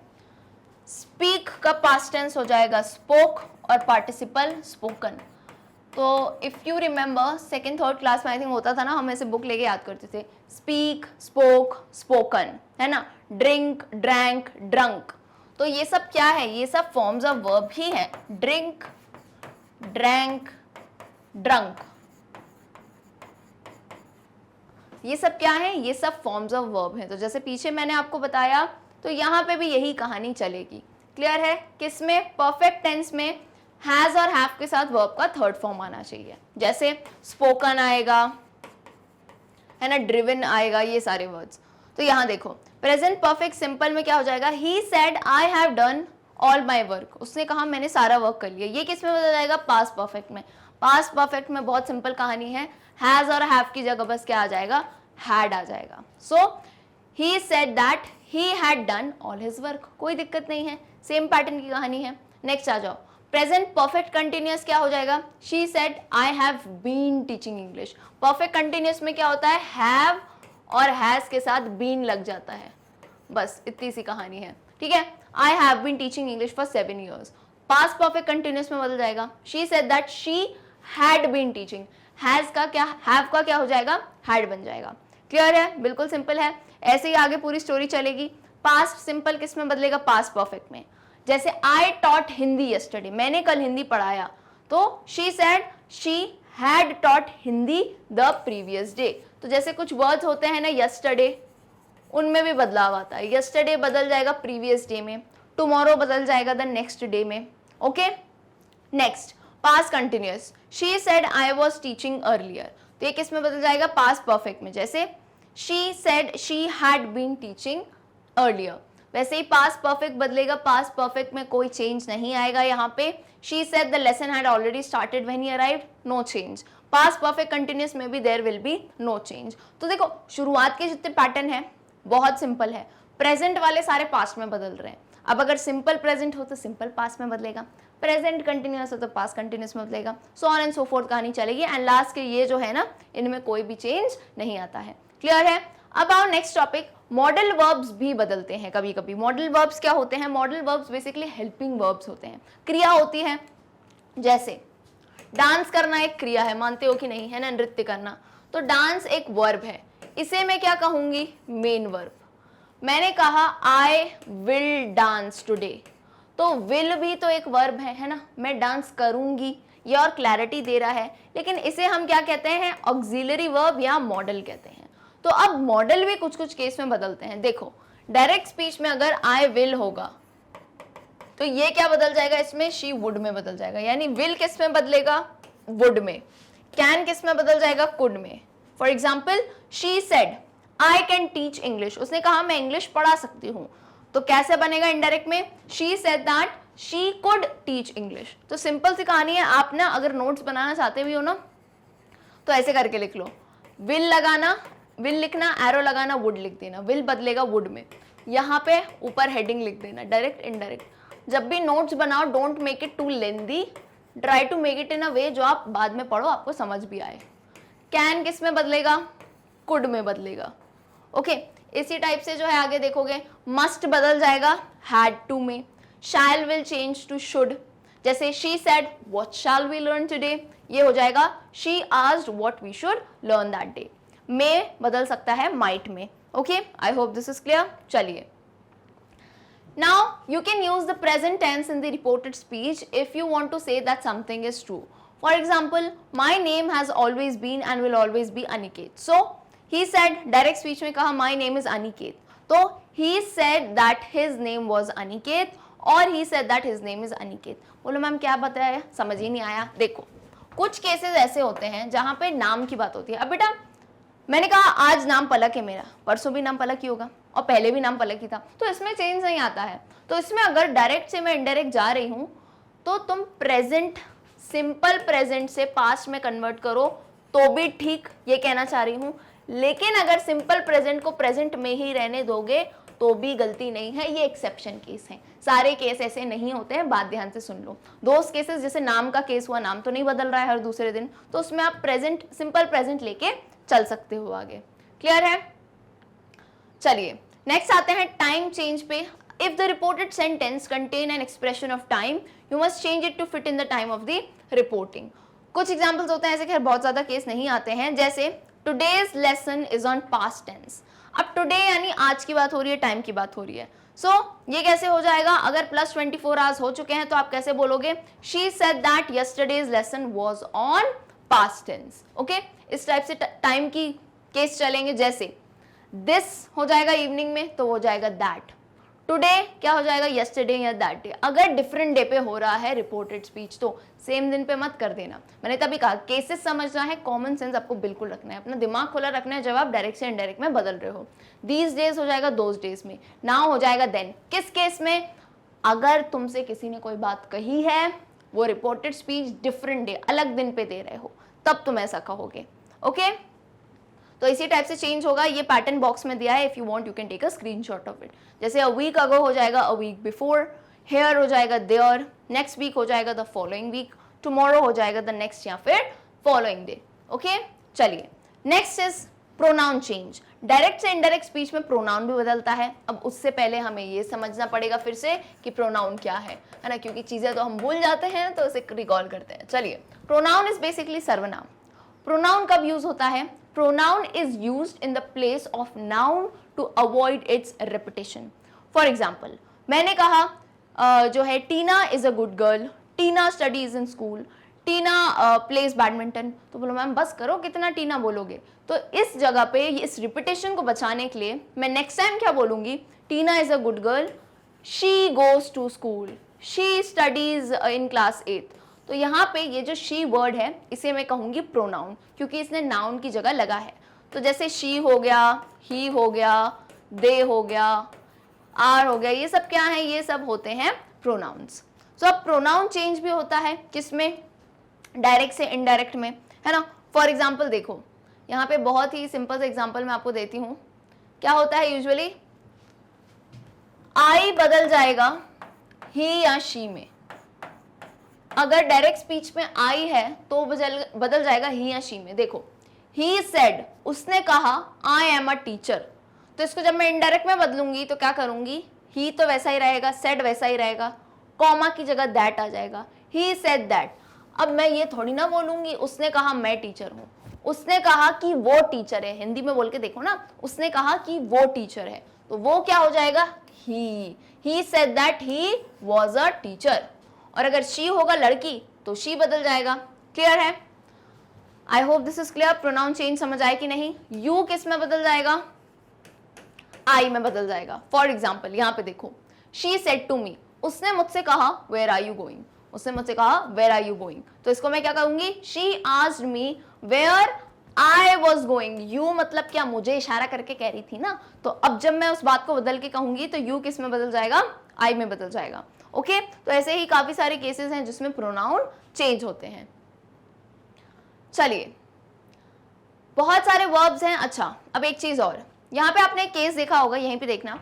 स्पीक का पास्ट टेंस हो जाएगा स्पोक और पार्टिसिपल स्पोकन। तो if you remember second third class में आई थिंक होता था ना, हम ऐसे बुक लेके याद करते थे, स्पीक, स्पोक, स्पोकन, है ना, ड्रिंक, ड्रैंक, ड्रंक। तो ये सब क्या है, ये सब फॉर्म्स ऑफ वर्ब ही है। ड्रिंक, ड्रैंक, ड्रंक, ये सब क्या है, ये सब फॉर्म्स ऑफ वर्ब है। तो जैसे पीछे मैंने आपको बताया, तो यहाँ पे भी यही कहानी चलेगी। क्लियर है? किसमें, परफेक्ट टेंस में हैज और हैव के साथ वर्ब का थर्ड फॉर्म आना चाहिए। जैसे स्पोकन आएगा, है ना, ड्रिवन आएगा, ये सारे वर्ड्स। तो यहाँ देखो, प्रेजेंट परफेक्ट सिंपल में क्या हो जाएगा, he said I have done all my work, उसने कहा मैंने सारा वर्क कर लिया। ये किस में बदल जाएगा, पास्ट परफेक्ट में। पास्ट परफेक्ट में बहुत सिंपल कहानी है, हैज और हैव की जगह बस क्या आ जाएगा, हैड आ जाएगा। So he said that he had done all his work, कोई दिक्कत नहीं है, सेम पैटर्न की कहानी है। नेक्स्ट आ जाओ, प्रेजेंट परफेक्ट कंटिन्यूअस क्या हो जाएगा, she said I have been teaching English. Perfect continuous में क्या होता है, हैव और हैज के साथ बीन लग जाता है, बस इतनी सी कहानी है। ठीक है, I have been teaching English for 7 years। Past perfect continuous में बदल जाएगा, she said that she had been teaching, has का क्या, हैव का क्या हो जाएगा, हैड बन जाएगा। क्लियर है? बिल्कुल सिंपल है। ऐसे ही आगे पूरी स्टोरी चलेगी। पास्ट सिंपल किस में बदलेगा, पास्ट परफेक्ट में। जैसे आई टॉट हिंदी यस्टरडे, मैंने कल हिंदी पढ़ाया, तो she said she had taught Hindi the previous day. तो जैसे कुछ वर्ड्स होते हैं ना यस्टरडे, उनमें भी बदलाव आता है। यस्टरडे बदल जाएगा प्रीवियस डे में, टुमारो बदल जाएगा द नेक्स्ट डे में। Okay, next past continuous, she said I was teaching earlier, तो ये किस में बदल जाएगा, पास्ट परफेक्ट में। जैसे she said she had been teaching earlier, वैसे ही पास्ट परफेक्ट बदलेगा, पास्ट परफेक्ट में कोई चेंज नहीं आएगा। यहाँ पे she said the lesson had already started when he arrived, no change. Past perfect continuous में भी there will be no change. तो देखो शुरुआत के जितने पैटर्न है बहुत सिंपल है, प्रेजेंट वाले सारे पास्ट में बदल रहे हैं। अब अगर सिंपल प्रेजेंट हो तो सिंपल पास्ट में बदलेगा, प्रेजेंट कंटिन्यूअस हो तो पास्ट कंटिन्यूअस में बदलेगा, सो ऑन एंड सो फोर्थ कहानी चलेगी। एंड लास्ट के ये जो है ना, इनमें कोई भी चेंज नहीं आता है। क्लियर है? अब आओ नेक्स्ट टॉपिक, मॉडल वर्ब्स भी बदलते हैं कभी कभी। मॉडल वर्ब्स क्या होते हैं, modal verbs basically helping verbs होते हैं, क्रिया होती है। जैसे डांस करना एक क्रिया है, मानते हो कि नहीं, है ना, नृत्य करना, तो डांस एक वर्ब है, इसे मैं क्या कहूंगी, मेन वर्ब। मैंने कहा आई विल डांस टुडे, तो विल भी तो एक वर्ब है ना, मैं डांस करूंगी, ये और क्लैरिटी दे रहा है। लेकिन इसे हम क्या कहते हैं, ऑक्सिलरी वर्ब या मॉडल कहते हैं। तो अब मॉडल भी कुछ कुछ केस में बदलते हैं। देखो डायरेक्ट स्पीच में अगर आई विल होगा तो ये क्या बदल जाएगा, इसमें शी वुड में बदल जाएगा, यानी विल किस में बदलेगा, वुड में। कैन किस में बदल जाएगा, कुड में। For example she said I can teach English, उसने कहा मैं इंग्लिश पढ़ा सकती हूँ, तो कैसे बनेगा इनडायरेक्ट में, she said that she could teach English. तो सिंपल सी कहानी है, आप ना अगर नोट्स बनाना चाहते भी हो ना तो ऐसे करके लिख लो, विल लगाना, विल लिखना, एरो लगाना, वुड लिख देना, विल बदलेगा वुड में, यहाँ पे ऊपर हेडिंग लिख देना, डायरेक्ट इनडायरेक्ट। जब भी नोट्स बनाओ don't make it too lengthy, try to make it in a way जो आप बाद में पढ़ो आपको समझ भी आए। कैन किस में बदलेगा, कुड में बदलेगा। ओके इसी टाइप से जो है आगे देखोगे, मस्ट बदल जाएगा हैड टू में, shall will change to should, जैसे she said what shall we learn today, ये हो जाएगा she asked what we should learn that day. May बदल सकता है माइट में। Okay I hope this is clear. चलिए now you can use the present tense in the reported speech if you want to say that something is true. For example, my name has always been and will always be Aniket. So he said, direct speech में कहा my name is Aniket, तो he said that his name was Aniket और he said that his name is Aniket। बोलो मैम क्या बताया, समझ ही नहीं आया। देखो कुछ केसेस ऐसे होते हैं जहां पे नाम की बात होती है। अब बेटा मैंने कहा आज नाम पलक है मेरा, परसों भी नाम पलक ही होगा और पहले भी नाम पलक ही था, तो इसमें चेंज नहीं आता है। तो इसमें अगर डायरेक्ट से मैं इनडायरेक्ट जा रही हूं तो तुम प्रेजेंट, सिंपल प्रेजेंट से पास्ट में कन्वर्ट करो तो भी ठीक, ये कहना चाह रही हूं। लेकिन अगर सिंपल प्रेजेंट को प्रेजेंट में ही रहने दोगे तो भी गलती नहीं है, ये एक्सेप्शन केस है, सारे केस ऐसे नहीं होते हैं, बात ध्यान से सुन लो। दोस्त केसेस जैसे नाम का केस हुआ, नाम तो नहीं बदल रहा है हर दूसरे दिन, तो उसमें आप प्रेजेंट, सिंपल प्रेजेंट लेके चल सकते हो आगे। क्लियर है। चलिए नेक्स्ट आते हैं टाइम चेंज पे। If the reported sentence contain an expression of time you must change it to fit in the time of the reporting. कुछ एग्जांपल्स होते हैं ऐसे, खैर बहुत ज्यादा केस नहीं आते हैं, जैसे today's lesson is on past tense. अब टुडे यानी आज की बात हो रही है, टाइम की बात हो रही है। सो ये कैसे हो जाएगा, अगर प्लस 24 आवर्स हो चुके हैं तो आप कैसे बोलोगे, she said that yesterday's lesson was on past tense. Okay इस टाइप से टाइम की केस चलेंगे। जैसे दिस हो जाएगा इवनिंग में तो हो जाएगा दैट, टुडे क्या हो जाएगा यस्टरडे या दैट डे। अगर डिफरेंट डे पे हो रहा है रिपोर्टेड स्पीच तो सेम दिन पे मत कर देना। मैंने तभी कहा केसेस समझना है, कॉमन सेंस आपको बिल्कुल रखना है, अपना दिमाग खुला रखना है जब आप डायरेक्ट से इनडायरेक्ट में बदल रहे हो। दीज डेज हो जाएगा दोज डेज में, नाउ हो जाएगा देन। किस केस में, अगर तुमसे किसी ने कोई बात कही है, वो रिपोर्टेड स्पीच डिफरेंट डे अलग दिन पे दे रहे हो, तब तुम ऐसा कहोगे। ओके तो इसी टाइप से चेंज होगा, ये पैटर्न बॉक्स में दिया है, if you want you can take a screenshot of it. जैसे अ वीक अगो हो जाएगा अ वीक बिफोर, हेयर हो जाएगा देयर, नेक्स्ट वीक हो जाएगा द फॉलोइंग वीक, टुमारो हो जाएगा द नेक्स्ट या फिर फॉलोइंग डे। ओके चलिए next is pronoun change. Direct से इनडायरेक्ट स्पीच में प्रोनाउन भी बदलता है। अब उससे पहले हमें ये समझना पड़ेगा फिर से कि प्रोनाउन क्या है ना, क्योंकि चीजें तो हम भूल जाते हैं तो उसे रिकॉल करते हैं। चलिए प्रोनाउन इज बेसिकली सर्वनाम। प्रोनाउन कब यूज होता है, pronoun is used in the place of noun to avoid its repetition. For example मैंने कहा जो है Tina is a good girl, Tina studies in school, Tina plays badminton. तो बोलो मैम बस करो, कितना टीना बोलोगे। तो इस जगह पे इस रिपीटेशन को बचाने के लिए मैं नेक्स्ट टाइम क्या बोलूंगी, Tina is a good girl, she goes to school, she studies in class 8। तो यहाँ पे ये जो शी वर्ड है इसे मैं कहूंगी प्रोनाउन, क्योंकि इसने नाउन की जगह लगा है। तो जैसे शी हो गया, ही हो गया, दे हो गया, आर हो गया, ये सब क्या है, ये सब होते हैं प्रोनाउंस। तो अब प्रोनाउन चेंज भी होता है किसमें, डायरेक्ट से इनडायरेक्ट में, है ना। फॉर एग्जाम्पल देखो यहाँ पे बहुत ही सिंपल सा एग्जाम्पल मैं आपको देती हूँ। क्या होता है यूजुअली, आई बदल जाएगा ही या शी में। अगर डायरेक्ट स्पीच में आई है तो बदल जाएगा ही या शी में। देखो ही सेड, उसने कहा आई एम अ टीचर, तो इसको जब मैं इनडायरेक्ट में बदलूंगी तो क्या करूंगी, ही तो वैसा ही रहेगा, सेड वैसा ही रहेगा, कॉमा की जगह दैट आ जाएगा, ही सेड दैट। अब मैं ये थोड़ी ना बोलूंगी उसने कहा मैं टीचर हूं, उसने कहा कि वो टीचर है। हिंदी में बोल के देखो ना, उसने कहा कि वो टीचर है, तो वो क्या हो जाएगा, ही said that he was a teacher. और अगर शी होगा लड़की तो शी बदल जाएगा। क्लियर है, I hope this is clear. Pronoun change समझ आए कि नहीं। यू किस में बदल जाएगा, आई में बदल जाएगा। फॉर एग्जाम्पल यहाँ पे देखो, शी सेड टू मी, उसने मुझसे कहा वेयर आर यू गोइंग, उसने मुझसे कहा वेयर आर यू गोइंग, तो इसको मैं क्या कहूंगी, she asked me where I was going, you मतलब क्या, मुझे इशारा करके कह रही थी ना, तो अब जब मैं उस बात को बदल के कहूंगी तो you किस में बदल जाएगा, I में बदल जाएगा। ओके तो ऐसे ही काफी सारे केसेस हैं जिसमें प्रोनाउन चेंज होते हैं। चलिए बहुत सारे वर्ब्स हैं। अच्छा अब एक चीज और, यहाँ पे आपने एक केस देखा होगा, यहीं पे देखना,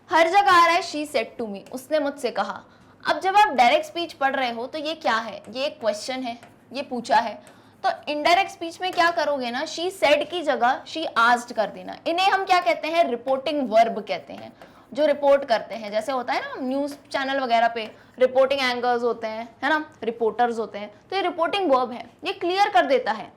हर जगह आ रहा है शी सेड टू मी, उसने मुझसे कहा। अब जब आप डायरेक्ट स्पीच पढ़ रहे हो तो ये क्या है, ये एक क्वेश्चन है, ये पूछा है। तो इनडायरेक्ट स्पीच में क्या करोगे ना, शी सेड की जगह शी आस्क्ड कर देना। इन्हें हम क्या कहते हैं, रिपोर्टिंग वर्ब कहते हैं, जो रिपोर्ट करते हैं। जैसे होता है ना न्यूज चैनल वगैरह पे रिपोर्टिंग एंकर्स होते हैं, है ना, रिपोर्टर्स होते हैं, तो ये रिपोर्टिंग वर्ब है। ये क्लियर कर देता है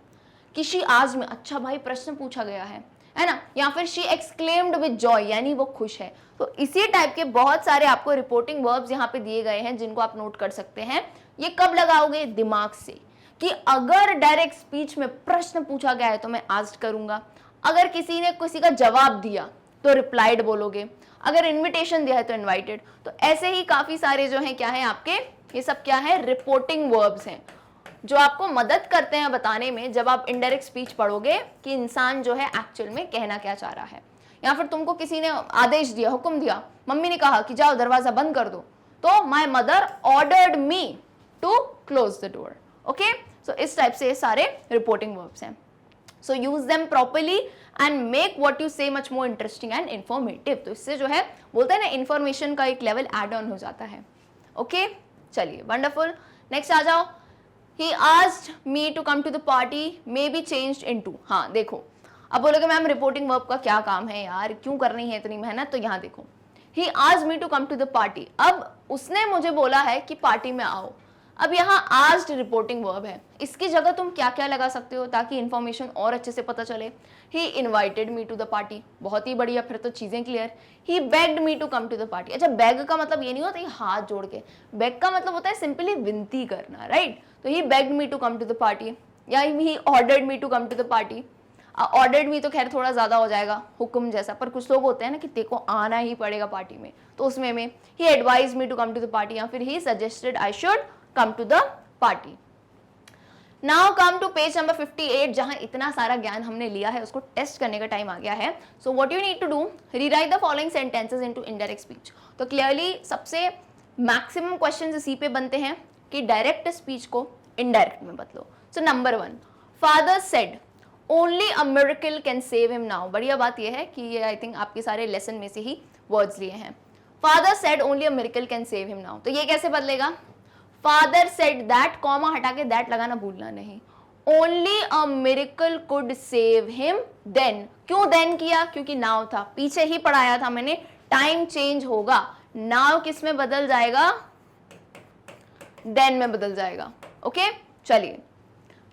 कि शी आस्क्ड में, अच्छा भाई प्रश्न पूछा गया है ना, या फिर शी एक्सक्लेम्ड विद जॉय, यानी वो खुश है। तो इसी टाइप के बहुत सारे आपको रिपोर्टिंग वर्ब्स यहाँ पे दिए गए हैं जिनको आप नोट कर सकते हैं। ये कब लगाओगे, दिमाग से, कि अगर डायरेक्ट स्पीच में प्रश्न पूछा गया है तो मैं आस्क्ड करूंगा, अगर किसी ने किसी का जवाब दिया तो रिप्लाइड बोलोगे, अगर इन्विटेशन दिया है तो इन्वाइटेड। तो ऐसे ही काफी सारे जो है क्या है आपके, ये सब क्या है, रिपोर्टिंग वर्ब्स हैं जो आपको मदद करते हैं बताने में जब आप इनडायरेक्ट स्पीच पढ़ोगे कि इंसान जो है एक्चुअल में कहना क्या चाह रहा है। या फिर तुमको किसी ने आदेश दिया, हुक्म दिया, मम्मी ने कहा कि जाओ दरवाजा बंद कर दो, तो my mother ordered me to close the door. Okay so इस टाइप से ये सारे रिपोर्टिंग वर्ब्स हैं। So use them properly and make what you say much more interesting and informative. तो इससे जो है बोलते हैं ना इन्फॉर्मेशन का एक लेवल एड ऑन हो जाता है। ओके चलिए वंडरफुल, नेक्स्ट आ जाओ। He asked me to come to the party may be changed into, हाँ देखो, अब बोलोगे मैम रिपोर्टिंग वर्ब का क्या काम है यार, क्यों करनी है इतनी मेहनत, तो यहाँ देखो, He asked me to come to the party, अब उसने मुझे बोला है कि पार्टी में आओ। अब यहाँ asked रिपोर्टिंग वर्ब है, इसकी जगह तुम क्या क्या लगा सकते हो ताकि इंफॉर्मेशन और अच्छे से पता चले। He invited me to the party, बहुत ही बढ़िया, फिर तो चीजें clear. He begged me to come to the party, अच्छा बेग का मतलब ये नहीं होता हाथ जोड़ के, बेग का मतलब होता है सिंपली विनती करना, राइट। तो he begged me to come to the party या he ordered me to come to the party। Ordered मी तो खैर थोड़ा ज्यादा हो जाएगा, हुक्म जैसा, पर कुछ लोग होते हैं ना कि तेको आना ही पड़ेगा पार्टी में, तो उसमें में he advise me to come to the party या फिर he suggested I should come to the party. Now come to page number 58, जहां इतना सारा ज्ञान हमने लिया है उसको टेस्ट करने का टाइम आ गया है। So what you need to do, rewrite the following sentences into indirect speech. तो क्लियरली सबसे मैक्सिमम क्वेश्चंस इसी पे बनते हैं कि डायरेक्ट स्पीच को इनडायरेक्ट में बदलो। So number 1, father said only a miracle can save him now. बढ़िया बात यह है कि ये आई थिंक आपके सारे लेसन में से ही वर्ड्स लिए हैं। Father said only a miracle can save him now, तो ये कैसे बदलेगा, फादर सेड दैट, कॉमा हटा के दैट लगाना भूलना नहीं, only a miracle could save him then. क्यों देन किया, क्योंकि नाउ था, पीछे ही पढ़ाया था मैंने, टाइम चेंज होगा, नाउ किस में बदल जाएगा, देन में बदल जाएगा। ओके चलिए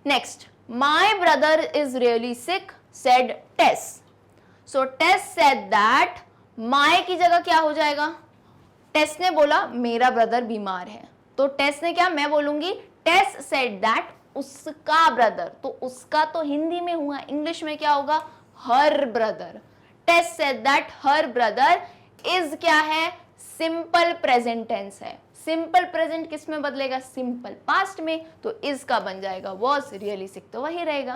next, my brother is really sick said Tess. So Tess said that, my की जगह क्या हो जाएगा, टेस ने बोला मेरा ब्रदर बीमार है, तो टेस ने क्या, मैं बोलूंगी टेस सेड दैट उसका ब्रदर, तो उसका तो हिंदी में हुआ, इंग्लिश में क्या होगा, her brother. Tess said that her brother is क्या है, सिंपल प्रेजेंट टेंस है, सिंपल प्रेजेंट किस में बदलेगा, सिंपल पास्ट में, तो इज का बन जाएगा वॉज, रियली सिक तो वही रहेगा।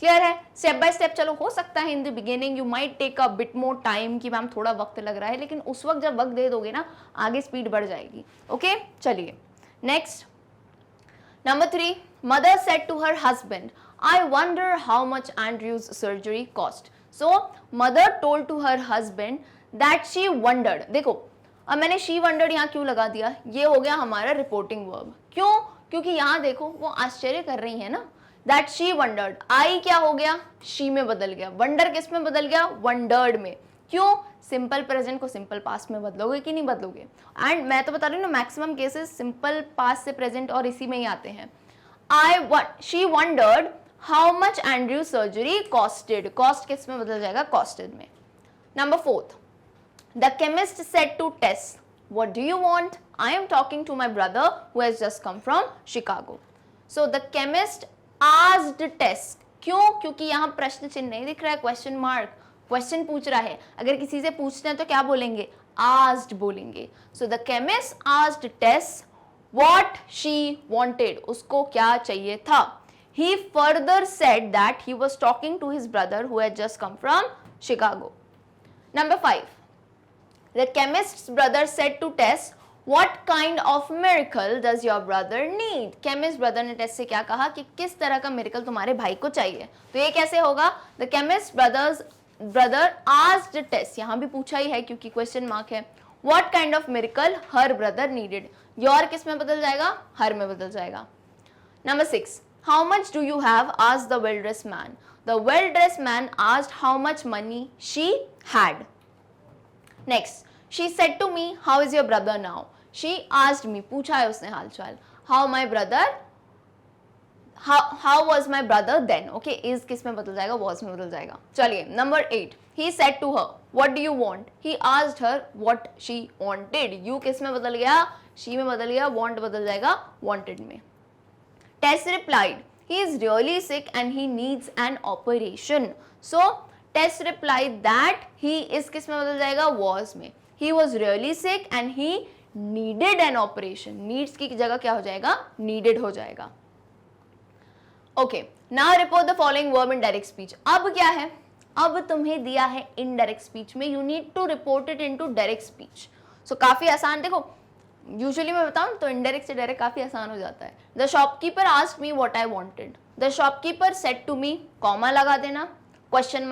क्लियर है, स्टेप बाय स्टेप। चलो हो सकता है in the beginning you might take a bit more time कि मैम थोड़ा वक्त लग रहा है, लेकिन उस वक्त जब वक्त दे दोगे ना आगे स्पीड बढ़ जाएगी। ओके चलिए next, number 3, mother said to her husband I wonder how much Andrew's surgery cost. So mother told to her husband that she wondered. देखो अब मैंने शी वंडर्ड यहाँ क्यों लगा दिया, ये हो गया हमारा रिपोर्टिंग वर्ब। क्यों, क्योंकि यहाँ देखो वो आश्चर्य कर रही है ना, दैट शी वंडर्ड, आई क्या हो गया, शी में बदल गया, वंडर किस में बदल गया, वंडर्ड में। क्यों, सिंपल प्रेजेंट को सिंपल पास्ट में बदलोगे कि नहीं बदलोगे, एंड मैं तो बता रही हूँ ना मैक्सिमम केसेस सिंपल पास्ट से प्रेजेंट और इसी में ही आते हैं। She wondered how much Andrew surgery costed, cost किस में बदल जाएगा, कॉस्टेड में। Number 4, the chemist said to Tess, what do you want? I am talking to my brother who has just come from Chicago. So the chemist asked Tess, क्यों, क्योंकि यहाँ प्रश्न चिन्ह नहीं दिख रहा है, क्वेश्चन मार्क, क्वेश्चन पूछ रहा है। अगर किसी से पूछते हैं तो क्या बोलेंगे, asked बोलेंगे। So the chemist asked Tess what she wanted, उसको क्या चाहिए था। He further said that he was talking to his brother who had just come from Chicago. Number 5. The chemist's brother said to Tess, what kind of miracle does your brother need? Chemist brother ने टेस से क्या कहा कि किस तरह का मिरेकल तुम्हारे भाई को चाहिए. तो ये कैसे होगा? The chemist brother asked Tess, यहाँ भी पूछा ही है क्योंकि क्वेश्चन मार्क है. What kind of miracle her brother needed? Your किस में बदल जाएगा? Her में बदल जाएगा. Number 6. How much do you have? Asked the well-dressed man. The well-dressed man asked how much money she had. Next, she said to me, how is your brother now? She asked me, पूछा है उसने हालचाल. How was my brother then? Okay, is किस में बदल जाएगा? Was में बदल जाएगा. चलिए, number 8. He said to her, what do you want? He asked her what she wanted. You किस में बदल गया? She में बदल गया. Want बदल जाएगा wanted में. Tess replied, he is really sick and he needs an operation. So Tess replied that he is किस में बदल जाएगा? Was में. He was really sick and he needed an operation. Needs की जगह क्या हो जाएगा? Needed हो जाएगा. Okay, now report the following verb in direct speech. अब क्या है? अब तुम्हें दिया है indirect speech में. You need to report it into direct speech. So काफी आसान. देखो, यूजुअली मैं बताऊं तो इनडायरेक्ट से डायरेक्ट काफी आसान हो जाता है. The shopkeeper asked me what I wanted. The shopkeeper said to me, comma लगा देना, क्वेश्चन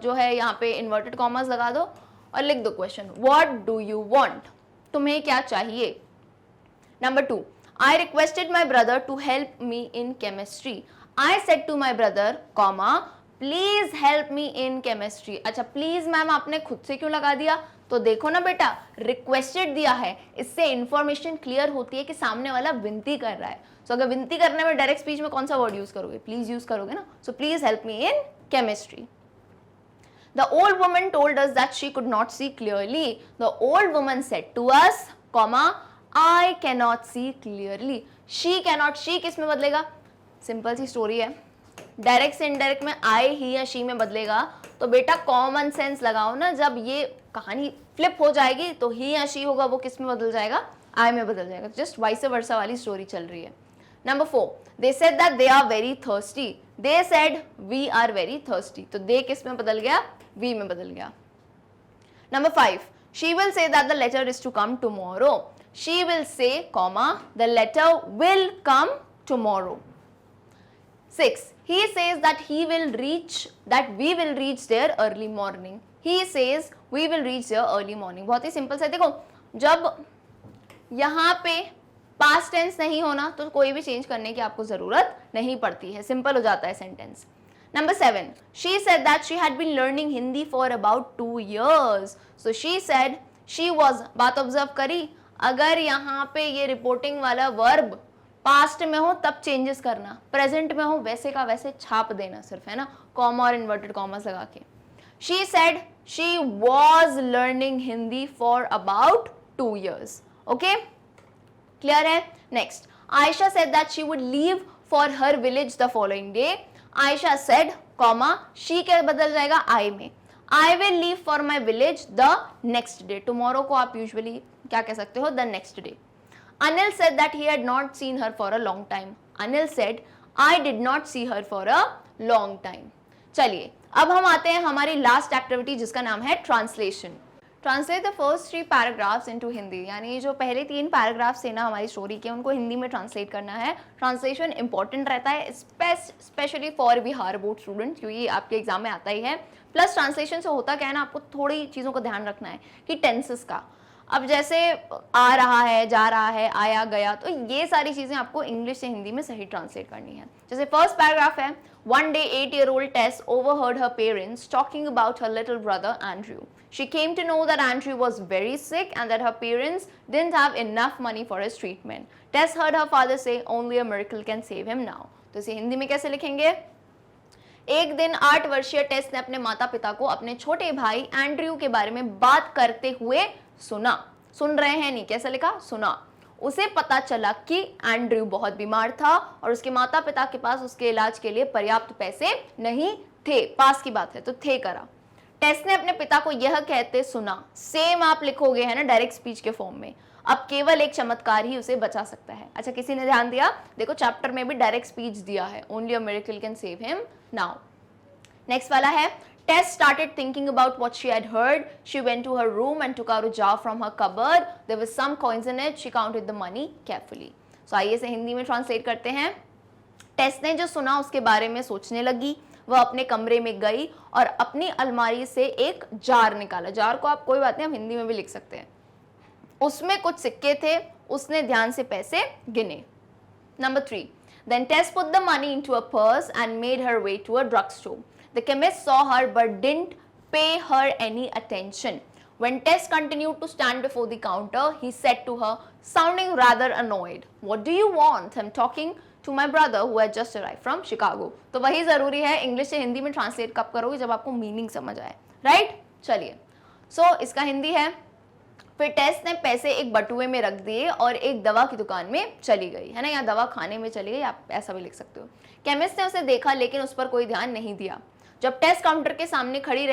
जो है यहाँ पे इन्वर्टेड कॉमास लगा दो और लिख दो question. What do you want? तुम्हें क्या चाहिए? Number 2. I requested my brother to help me in chemistry. I said to my brother, comma, please help me in chemistry. अच्छा, प्लीज मैम आपने खुद से क्यों लगा दिया? तो देखो ना बेटा, रिक्वेस्टेड दिया है, इससे इंफॉर्मेशन क्लियर होती है कि सामने वाला विनती कर रहा है. सो अगर विनती करने में डायरेक्ट स्पीच में कौन सा वर्ड यूज करोगे? प्लीज यूज करोगे ना. So please help me in chemistry. The old woman told us that she could not see clearly. The old woman said to us, comma, I can not see clearly. She can not, she किस में बदलेगा? सिंपल सी स्टोरी है. डायरेक्ट से इनडायरेक्ट में आई, ही या शी में बदलेगा. तो बेटा कॉमन सेंस लगाओ ना. जब ये कहानी फ्लिप हो जाएगी तो ही या शी होगा, वो किस में बदल जाएगा? आई में बदल जाएगा. जस्ट वाइस वर्सा वाली स्टोरी चल रही है. Number 4. They said that they are very thirsty. They said we are very thirsty. तो दे किस में बदल गया? वी में बदल गया. Number 5. She will say that the letter is to come tomorrow. She will say, comma, the letter will come tomorrow. 6. He says that we will reach there early morning. He says we will reach there early morning. बहुत ही सिंपल से. देखो, जब यहाँ पे पास्ट टेंस नहीं होना तो कोई भी चेंज करने की आपको जरूरत नहीं पड़ती है. सिंपल हो जाता है sentence. Number 7. She said that she had been learning Hindi for about 2 years. So she said she was. बात ऑब्जर्व करी. अगर यहाँ पे ये रिपोर्टिंग वाला वर्ब पास्ट में हो तब चेंजेस करना, प्रेजेंट में हो वैसे का वैसे छाप देना सिर्फ, है ना, कॉमा और इन्वर्टेड कॉमर्स लगा के. She said she was learning Hindi for about 2 years. Okay, clear है. Next, Ayesha said that she would leave for her village the following day. Ayesha said, comma, she के बदल जाएगा आई में. I will leave for my village the next day. Tomorrow को आप यूजुअली क्या कह सकते हो? The next day. Anil said that he had not seen her for a long time. Anil said, I did not see her for a long time. चलिए, अब हम आते हैं हमारी लास्ट एक्टिविटी जिसका नाम है translation. Translate the first 3 paragraphs into Hindi. यानी जो पहले 3 पैराग्राफ्स थे ना हमारी स्टोरी के, उनको हिंदी में ट्रांसलेट करना है. ट्रांसलेशन इंपॉर्टेंट रहता है specially for Bihar board student, क्योंकि आपके एग्जाम में आता ही है. प्लस ट्रांसलेशन से होता क्या है ना, आपको थोड़ी चीज़ों का ध्यान रखना है कि टेंसेस का. अब जैसे आ रहा है, जा रहा है, आया, गया, तो ये सारी चीज़ें आपको इंग्लिश से हिंदी में सही ट्रांसलेट करनी है. जैसे फर्स्ट पैराग्राफ है, One day 8-year-old Tess overheard her parents talking about her little brother Andrew. She came to know that Andrew was very sick and that her parents didn't have enough money for his treatment. Tess heard her father say, only a miracle can save him now. तो इसे हिंदी में कैसे लिखेंगे? एक दिन 8 वर्षीय टेस ने अपने माता पिता को अपने छोटे भाई एंड्रयू के बारे में बात करते हुए सुना. सुन रहे हैं नहीं, कैसे लिखा? सुना. उसे पता चला कि एंड्रयू बहुत बीमार था और उसके माता पिता के पास उसके इलाज के लिए पर्याप्त पैसे नहीं थे. पास की बात है तो थे करा. टेस ने अपने पिता को यह कहते सुना. सेम आप लिखोगे है ना डायरेक्ट स्पीच के फॉर्म में. अब केवल एक चमत्कार ही उसे बचा सकता है। अच्छा, किसी ने ध्यान दिया? देखो चैप्टर में भी डायरेक्ट स्पीच दिया है, only a miracle can save him now. Next वाला है, Tess started thinking about what she had heard. She went to her room and took out a jar from her cupboard. There was some coins in it. She counted the money carefully. So आइए इसे हिंदी में ट्रांसलेट करते हैं। टेस ने जो सुना उसके बारे में सोचने लगी। वह अपने कमरे में गई और अपनी अलमारी से एक जार निकाला। जार को आप कोई बात नहीं, हम हिंदी में भी लिख सकते हैं। उसमें कुछ सिक्के थे, उसने ध्यान से पैसे गिने। Number 3. Then Tess put the money into a purse and made her way to a drugstore. The chemist saw her but didn't pay her any attention. When Tess continued to stand before the counter, he said to her, sounding rather annoyed, "What do you want? I'm talking to my brother who had just arrived from Chicago." तो वही ज़रूरी है, इंग्लिश से हिंदी में ट्रांसलेट कब करोगे? जब आपको मीनिंग समझ आए, राइट? चलिए, इसका हिंदी है, फिर टेस ने पैसे एक बटुए में रख दिए और एक दवा की दुकान में चली गई, है ना, या दवा खाने में चली गई, आप ऐसा भी लिख सकते हो। केमिस्ट ने उसे देखा लेकिन उस पर कोई ध्यान नहीं दिया। जब टेस काउंटर के सामने खड़ी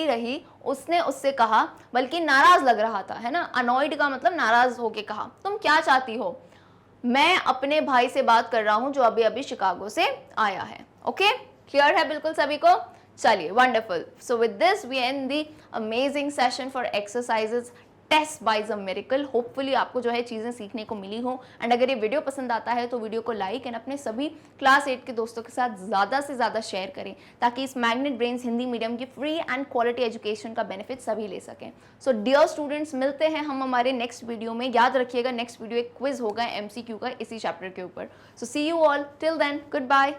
रही, उसने उससे कहा, बल्कि नाराज लग रहा था, है ना, अनॉयड का मतलब नाराज होके कहा, तुम क्या चाहती हो? मैं अपने भाई से बात कर रहा हूं जो अभी अभी शिकागो से आया है। ओके, क्लियर है बिल्कुल सभी को? चलिए, wonderful. So with this we end the amazing session for exercises Tess buys a miracle. Hopefully आपको जो है चीज़ें सीखने को मिली हो। एंड अगर ये वीडियो पसंद आता है तो वीडियो को लाइक एंड अपने सभी क्लास 8 के दोस्तों के साथ ज़्यादा से ज़्यादा शेयर करें, ताकि इस मैग्नेट ब्रेन्स हिंदी मीडियम की फ्री एंड क्वालिटी एजुकेशन का बेनिफिट सभी ले सकें। सो डियर स्टूडेंट्स, मिलते हैं हम हमारे नेक्स्ट वीडियो में। याद रखिएगा, नेक्स्ट वीडियो एक क्विज होगा MCQ का इसी चैप्टर के ऊपर। So see you all, till then, good bye.